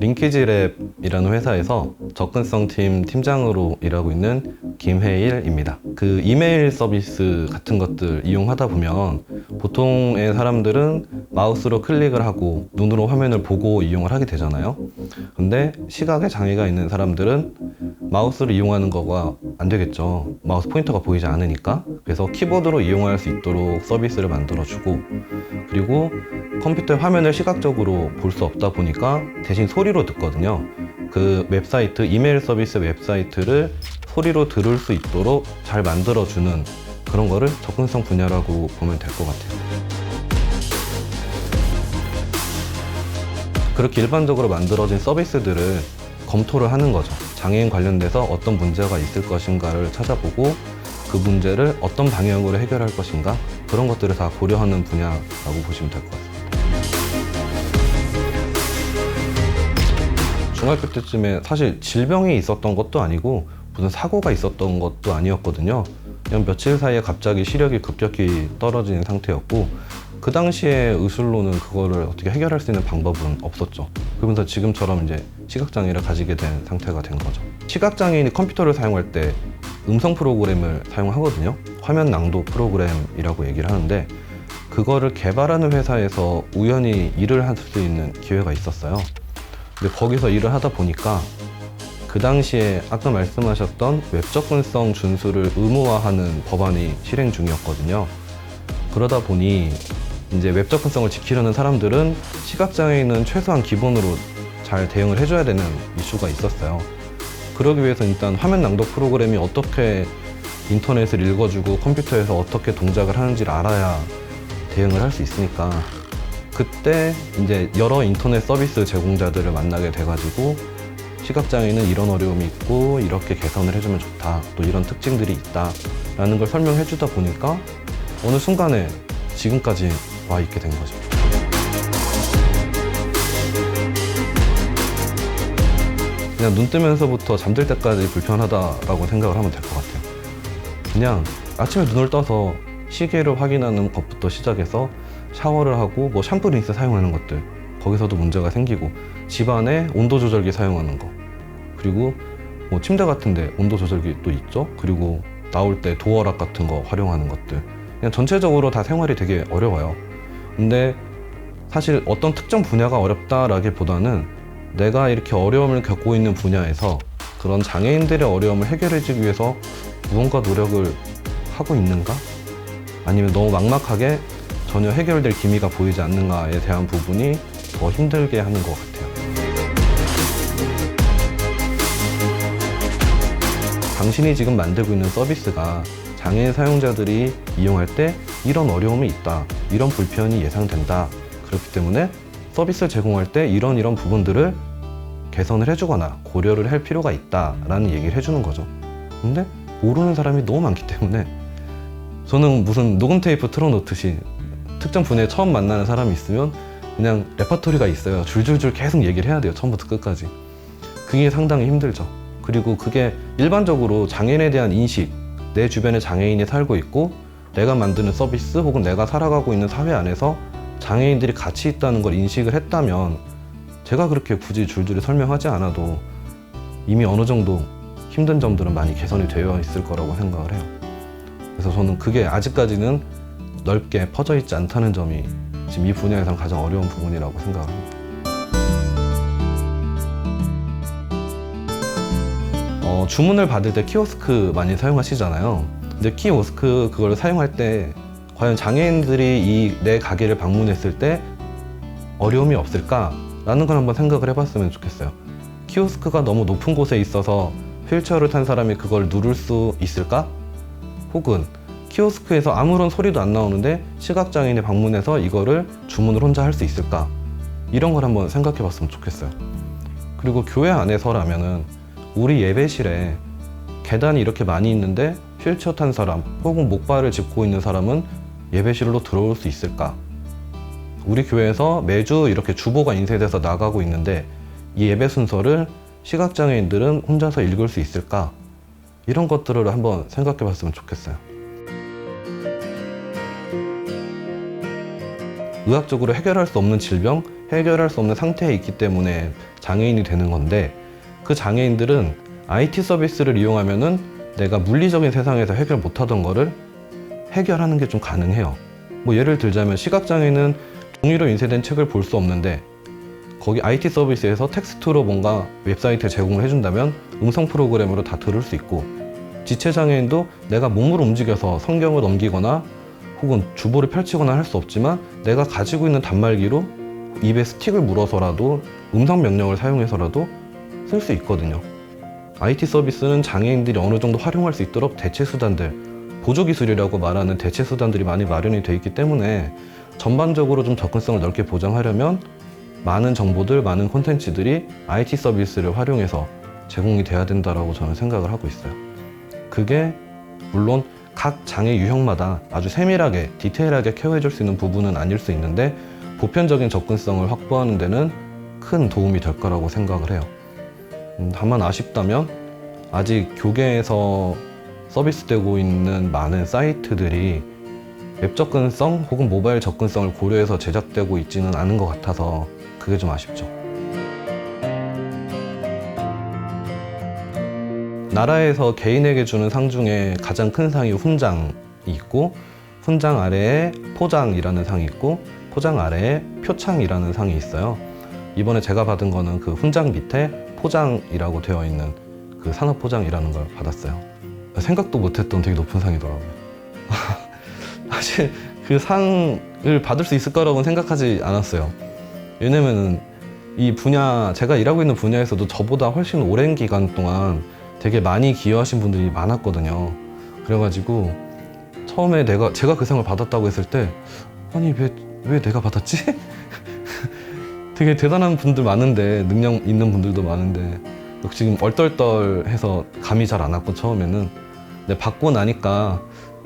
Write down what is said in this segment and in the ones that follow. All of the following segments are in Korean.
링키지랩이라는 회사에서 접근성 팀 팀장으로 일하고 있는 김혜일입니다. 그 이메일 서비스 같은 것들 이용하다 보면 보통의 사람들은 마우스로 클릭을 하고 눈으로 화면을 보고 이용을 하게 되잖아요. 근데 시각에 장애가 있는 사람들은 마우스를 이용하는 거가 안 되겠죠. 마우스 포인터가 보이지 않으니까. 그래서 키보드로 이용할 수 있도록 서비스를 만들어주고, 그리고 컴퓨터 화면을 시각적으로 볼 수 없다 보니까 대신 소리로 듣거든요. 그 웹사이트, 이메일 서비스 웹사이트를 소리로 들을 수 있도록 잘 만들어주는 그런 거를 접근성 분야라고 보면 될 것 같아요. 그렇게 일반적으로 만들어진 서비스들을 검토를 하는 거죠. 장애인 관련돼서 어떤 문제가 있을 것인가를 찾아보고 그 문제를 어떤 방향으로 해결할 것인가, 그런 것들을 다 고려하는 분야라고 보시면 될 것 같습니다. 중학교 때쯤에 사실 질병이 있었던 것도 아니고 무슨 사고가 있었던 것도 아니었거든요. 그냥 며칠 사이에 갑자기 시력이 급격히 떨어지는 상태였고, 그 당시에 의술로는 그거를 어떻게 해결할 수 있는 방법은 없었죠. 그러면서 지금처럼 이제 시각장애를 가지게 된 상태가 된 거죠. 시각장애인이 컴퓨터를 사용할 때 음성 프로그램을 사용하거든요. 화면 낭독 프로그램이라고 얘기를 하는데, 그거를 개발하는 회사에서 우연히 일을 할 수 있는 기회가 있었어요. 근데 거기서 일을 하다 보니까 그 당시에 아까 말씀하셨던 웹접근성 준수를 의무화하는 법안이 실행 중이었거든요. 그러다 보니 이제 웹접근성을 지키려는 사람들은 시각장애인은 최소한 기본으로 잘 대응을 해줘야 되는 이슈가 있었어요. 그러기 위해서 일단 화면 낭독 프로그램이 어떻게 인터넷을 읽어주고 컴퓨터에서 어떻게 동작을 하는지를 알아야 대응을 할 수 있으니까, 그때 이제 여러 인터넷 서비스 제공자들을 만나게 돼가지고 시각장애인은 이런 어려움이 있고 이렇게 개선을 해주면 좋다, 또 이런 특징들이 있다 라는 걸 설명해 주다 보니까 어느 순간에 지금까지 와 있게 된 거죠. 그냥 눈 뜨면서부터 잠들 때까지 불편하다라고 생각을 하면 될 것 같아요. 그냥 아침에 눈을 떠서 시계를 확인하는 것부터 시작해서 샤워를 하고 뭐 샴푸 린스 사용하는 것들, 거기서도 문제가 생기고, 집안에 온도 조절기 사용하는 거, 그리고 뭐 침대 같은데 온도 조절기 또 있죠. 그리고 나올 때 도어락 같은 거 활용하는 것들, 그냥 전체적으로 다 생활이 되게 어려워요. 근데 사실 어떤 특정 분야가 어렵다라기보다는 내가 이렇게 어려움을 겪고 있는 분야에서 그런 장애인들의 어려움을 해결해주기 위해서 무언가 노력을 하고 있는가? 아니면 너무 막막하게 전혀 해결될 기미가 보이지 않는가에 대한 부분이 더 힘들게 하는 것 같아요. 당신이 지금 만들고 있는 서비스가 장애인 사용자들이 이용할 때 이런 어려움이 있다, 이런 불편이 예상된다, 그렇기 때문에 서비스를 제공할 때 이런 부분들을 개선을 해주거나 고려를 할 필요가 있다라는 얘기를 해주는 거죠. 근데 모르는 사람이 너무 많기 때문에 저는 무슨 녹음 테이프 틀어놓듯이 특정 분야에 처음 만나는 사람이 있으면 그냥 레퍼토리가 있어요. 줄줄줄 계속 얘기를 해야 돼요. 처음부터 끝까지. 그게 상당히 힘들죠. 그리고 그게 일반적으로 장애인에 대한 인식, 내 주변에 장애인이 살고 있고 내가 만드는 서비스 혹은 내가 살아가고 있는 사회 안에서 장애인들이 같이 있다는 걸 인식을 했다면 제가 그렇게 굳이 줄줄이 설명하지 않아도 이미 어느 정도 힘든 점들은 많이 개선이 되어 있을 거라고 생각을 해요. 그래서 저는 그게 아직까지는 넓게 퍼져 있지 않다는 점이 지금 이 분야에서 가장 어려운 부분이라고 생각합니다. 주문을 받을 때 키오스크 많이 사용하시잖아요. 근데 키오스크 그걸 사용할 때 과연 장애인들이 내 가게를 방문했을 때 어려움이 없을까라는 걸 한번 생각을 해봤으면 좋겠어요. 키오스크가 너무 높은 곳에 있어서 휠체어를 탄 사람이 그걸 누를 수 있을까? 혹은 키오스크에서 아무런 소리도 안 나오는데 시각장애인이 방문해서 이거를 주문을 혼자 할 수 있을까? 이런 걸 한번 생각해 봤으면 좋겠어요. 그리고 교회 안에서라면은 우리 예배실에 계단이 이렇게 많이 있는데 휠체어 탄 사람 혹은 목발을 짚고 있는 사람은 예배실로 들어올 수 있을까? 우리 교회에서 매주 이렇게 주보가 인쇄돼서 나가고 있는데 이 예배 순서를 시각장애인들은 혼자서 읽을 수 있을까? 이런 것들을 한번 생각해 봤으면 좋겠어요. 의학적으로 해결할 수 없는 질병, 해결할 수 없는 상태에 있기 때문에 장애인이 되는 건데, 그 장애인들은 IT 서비스를 이용하면은 내가 물리적인 세상에서 해결 못하던 거를 해결하는 게 좀 가능해요. 뭐 예를 들자면 시각장애는 종이로 인쇄된 책을 볼 수 없는데 거기 IT 서비스에서 텍스트로 뭔가 웹사이트를 제공을 해준다면 음성 프로그램으로 다 들을 수 있고, 지체장애인도 내가 몸을 움직여서 성경을 넘기거나 혹은 주보를 펼치거나 할 수 없지만 내가 가지고 있는 단말기로 입에 스틱을 물어서라도 음성 명령을 사용해서라도 쓸 수 있거든요. IT 서비스는 장애인들이 어느 정도 활용할 수 있도록 대체 수단들, 보조기술이라고 말하는 대체 수단들이 많이 마련이 되어 있기 때문에 전반적으로 좀 접근성을 넓게 보장하려면 많은 정보들, 많은 콘텐츠들이 IT 서비스를 활용해서 제공이 돼야 된다고 저는 생각을 하고 있어요. 그게 물론 각 장애 유형마다 아주 세밀하게, 디테일하게 케어해줄 수 있는 부분은 아닐 수 있는데 보편적인 접근성을 확보하는 데는 큰 도움이 될 거라고 생각을 해요. 다만 아쉽다면 아직 교계에서 서비스되고 있는 많은 사이트들이 웹 접근성 혹은 모바일 접근성을 고려해서 제작되고 있지는 않은 것 같아서 그게 좀 아쉽죠. 나라에서 개인에게 주는 상 중에 가장 큰 상이 훈장이 있고, 훈장 아래에 포장이라는 상이 있고, 포장 아래에 표창이라는 상이 있어요. 이번에 제가 받은 거는 그 훈장 밑에 포장이라고 되어 있는 그 산업포장이라는 걸 받았어요. 생각도 못했던 되게 높은 상이더라고요. 사실 그 상을 받을 수 있을 거라고는 생각하지 않았어요. 왜냐면은 이 분야, 제가 일하고 있는 분야에서도 저보다 훨씬 오랜 기간 동안 되게 많이 기여하신 분들이 많았거든요. 그래가지고 처음에 제가 그 상을 받았다고 했을 때 아니 왜 내가 받았지? 되게 대단한 분들 많은데, 능력 있는 분들도 많은데 지금 얼떨떨해서 감이 잘 안 왔고 처음에는. 근데 받고 나니까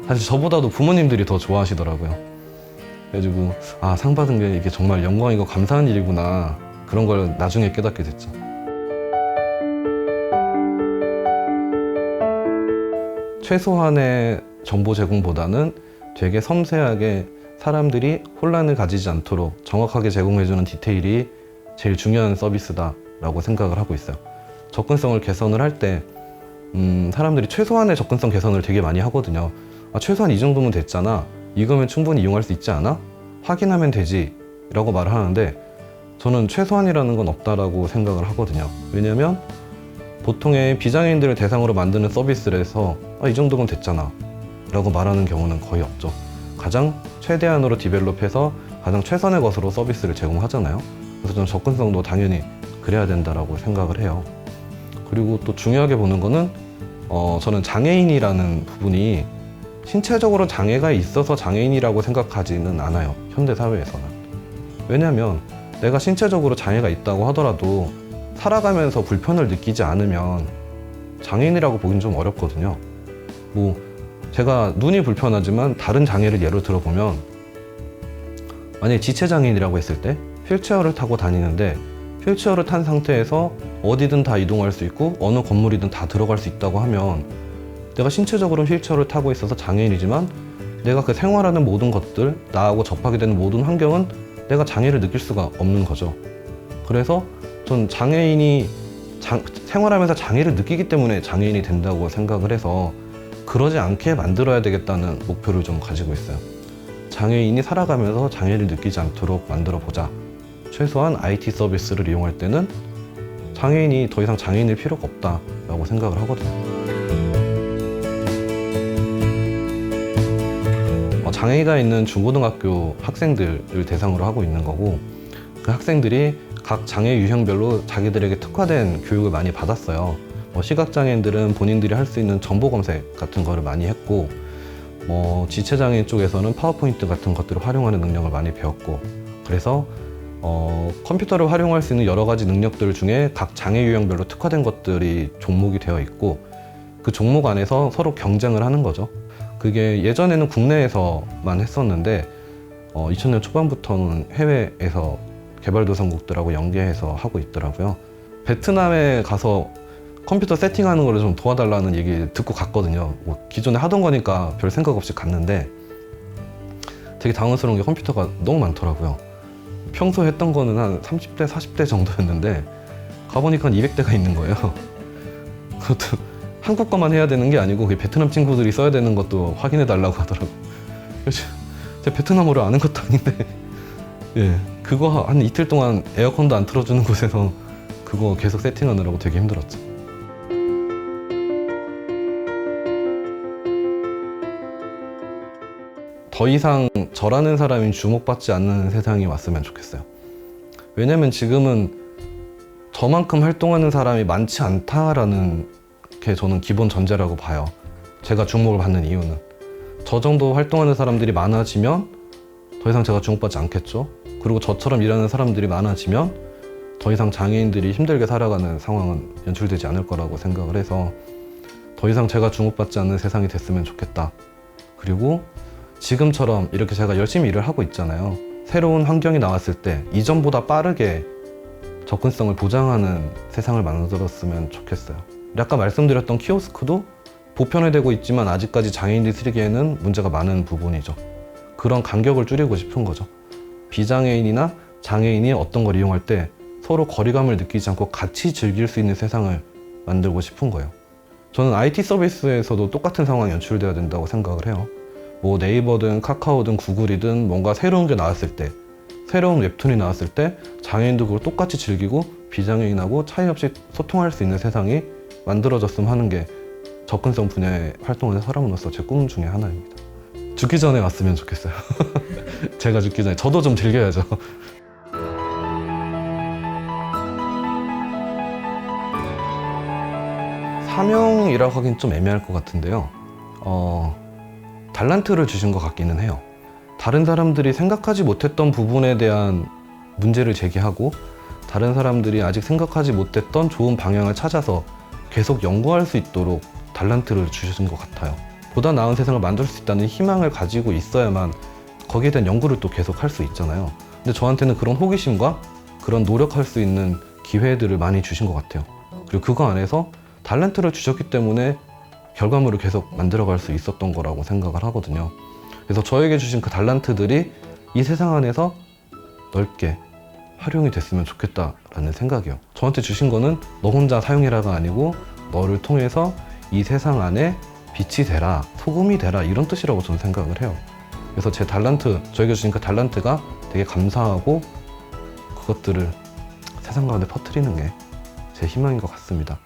사실 저보다도 부모님들이 더 좋아하시더라고요. 그래가지고 아, 상 받은 게 이게 정말 영광이고 감사한 일이구나, 그런 걸 나중에 깨닫게 됐죠. 최소한의 정보 제공보다는 되게 섬세하게 사람들이 혼란을 가지지 않도록 정확하게 제공해주는 디테일이 제일 중요한 서비스다라고 생각을 하고 있어요. 접근성을 개선을 할 때 사람들이 최소한의 접근성 개선을 되게 많이 하거든요. 아, 최소한 이 정도면 됐잖아, 이거면 충분히 이용할 수 있지 않아? 확인하면 되지 라고 말을 하는데 저는 최소한이라는 건 없다라고 생각을 하거든요. 왜냐면 보통의 비장애인들을 대상으로 만드는 서비스를 해서 아, 이 정도면 됐잖아 라고 말하는 경우는 거의 없죠. 가장 최대한으로 디벨롭해서 가장 최선의 것으로 서비스를 제공하잖아요. 그래서 저는 접근성도 당연히 그래야 된다라고 생각을 해요. 그리고 또 중요하게 보는 거는 저는 장애인이라는 부분이 신체적으로 장애가 있어서 장애인이라고 생각하지는 않아요, 현대 사회에서는. 왜냐하면 내가 신체적으로 장애가 있다고 하더라도 살아가면서 불편을 느끼지 않으면 장애인이라고 보기는 좀 어렵거든요. 뭐 제가 눈이 불편하지만 다른 장애를 예로 들어보면, 만약에 지체장애인이라고 했을 때 휠체어를 타고 다니는데 휠체어를 탄 상태에서 어디든 다 이동할 수 있고 어느 건물이든 다 들어갈 수 있다고 하면 내가 신체적으로는 휠체어를 타고 있어서 장애인이지만 내가 그 생활하는 모든 것들, 나하고 접하게 되는 모든 환경은 내가 장애를 느낄 수가 없는 거죠. 그래서 전 장애인이 생활하면서 장애를 느끼기 때문에 장애인이 된다고 생각을 해서 그러지 않게 만들어야 되겠다는 목표를 좀 가지고 있어요. 장애인이 살아가면서 장애를 느끼지 않도록 만들어 보자. 최소한 IT 서비스를 이용할 때는 장애인이 더 이상 장애인일 필요가 없다라고 생각을 하거든요. 장애가 있는 중고등학교 학생들을 대상으로 하고 있는 거고, 그 학생들이 각 장애 유형별로 자기들에게 특화된 교육을 많이 받았어요. 시각장애인들은 본인들이 할 수 있는 정보 검색 같은 거를 많이 했고, 지체장애인 쪽에서는 파워포인트 같은 것들을 활용하는 능력을 많이 배웠고, 그래서 컴퓨터를 활용할 수 있는 여러 가지 능력들 중에 각 장애 유형별로 특화된 것들이 종목이 되어 있고, 그 종목 안에서 서로 경쟁을 하는 거죠. 그게 예전에는 국내에서만 했었는데 2000년 초반부터는 해외에서 개발도상국들하고 연계해서 하고 있더라고요. 베트남에 가서 컴퓨터 세팅하는 걸 좀 도와달라는 얘기 듣고 갔거든요. 기존에 하던 거니까 별 생각 없이 갔는데 되게 당황스러운 게 컴퓨터가 너무 많더라고요. 평소에 했던 거는 한 30대, 40대 정도였는데 가보니까 한 200대가 있는 거예요. 그것도 한국 거만 해야 되는 게 아니고 베트남 친구들이 써야 되는 것도 확인해 달라고 하더라고. 그래서 제가 베트남어를 아는 것도 아닌데 예, 그거 한 이틀 동안 에어컨도 안 틀어주는 곳에서 그거 계속 세팅하느라고 되게 힘들었죠. 더 이상 저라는 사람이 주목받지 않는 세상이 왔으면 좋겠어요. 왜냐면 지금은 저만큼 활동하는 사람이 많지 않다라는 게 저는 기본 전제라고 봐요. 제가 주목을 받는 이유는 저 정도 활동하는 사람들이 많아지면 더 이상 제가 주목받지 않겠죠. 그리고 저처럼 일하는 사람들이 많아지면 더 이상 장애인들이 힘들게 살아가는 상황은 연출되지 않을 거라고 생각을 해서 더 이상 제가 주목받지 않는 세상이 됐으면 좋겠다. 그리고 지금처럼 이렇게 제가 열심히 일을 하고 있잖아요. 새로운 환경이 나왔을 때 이전보다 빠르게 접근성을 보장하는 세상을 만들었으면 좋겠어요. 아까 말씀드렸던 키오스크도 보편화되고 있지만 아직까지 장애인들이 쓰기에는 문제가 많은 부분이죠. 그런 간격을 줄이고 싶은 거죠. 비장애인이나 장애인이 어떤 걸 이용할 때 서로 거리감을 느끼지 않고 같이 즐길 수 있는 세상을 만들고 싶은 거예요. 저는 IT 서비스에서도 똑같은 상황이 연출돼야 된다고 생각을 해요. 뭐 네이버든 카카오든 구글이든 뭔가 새로운 게 나왔을 때, 새로운 웹툰이 나왔을 때 장애인도 그걸 똑같이 즐기고 비장애인하고 차이 없이 소통할 수 있는 세상이 만들어졌으면 하는 게 접근성 분야에 활동하는 사람으로서 제 꿈 중에 하나입니다. 죽기 전에 왔으면 좋겠어요. 제가 죽기 전에 저도 좀 즐겨야죠. 사명이라고 하긴 좀 애매할 것 같은데요. 달란트를 주신 것 같기는 해요. 다른 사람들이 생각하지 못했던 부분에 대한 문제를 제기하고 다른 사람들이 아직 생각하지 못했던 좋은 방향을 찾아서 계속 연구할 수 있도록 달란트를 주신 것 같아요. 보다 나은 세상을 만들 수 있다는 희망을 가지고 있어야만 거기에 대한 연구를 또 계속 할 수 있잖아요. 근데 저한테는 그런 호기심과 그런 노력할 수 있는 기회들을 많이 주신 것 같아요. 그리고 그거 안에서 달란트를 주셨기 때문에 결과물을 계속 만들어갈 수 있었던 거라고 생각을 하거든요. 그래서 저에게 주신 그 달란트들이 이 세상 안에서 넓게 활용이 됐으면 좋겠다라는 생각이에요. 저한테 주신 거는 너 혼자 사용해라가 아니고 너를 통해서 이 세상 안에 빛이 되라, 소금이 되라 이런 뜻이라고 저는 생각을 해요. 그래서 제 달란트, 저에게 주신 그 달란트가 되게 감사하고 그것들을 세상 가운데 퍼뜨리는 게 제 희망인 것 같습니다.